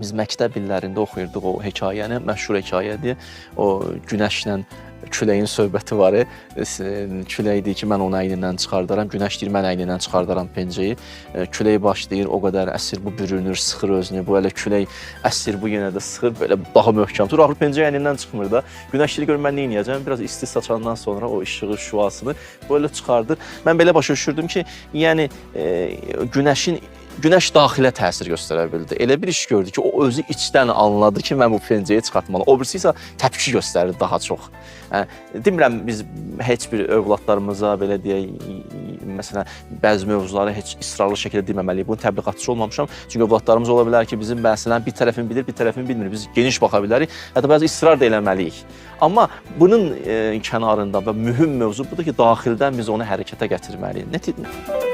Biz məktəb illərində oxuyurduq o hekayəni, məşhur hekayədir. O günəşlə küləyin söhbəti var. Külək deyir ki, mən onu əynindən çıxardaram, günəş deyir, mən əynindən çıxardaram penceyi. Külək başlayır, o qədər əsir, bu bürünür, sıxır özünü. Bu elə külək əsir, bu yenə də sıxır, belə daha möhkəm tutur. Axır pencək əynindən çıxmır da. Günəş deyir, gör mən nə edəcəm? Biraz isti saçandan sonra o işığı, şüasını böyle çıxardır. Mən belə başa düşürdüm ki, yəni Günəş daxilə təsir göstərə bildi. Elə bir iş gördü ki, o özü içdən anladı ki, mən bu penceyi çıxartmalı. O birisi isə təpki göstərir daha çox. Demirəm, biz heç bir övladlarımıza, belə deyək, məsələn, bəzi mövzuları heç israrlı şəkildə deməməliyik. Bunun təbliğatçı olmamışam. Çünki övladlarımız ola bilər ki, bizim məsələn bir tərəfini bilir, bir tərəfini bilmir. Biz geniş baxa bilərik, hətta bəzi israr da eləməliyik. Amma bunun kənarında və mühüm mövzu budur ki, daxildən biz onu hərəkətə gətirməliyik.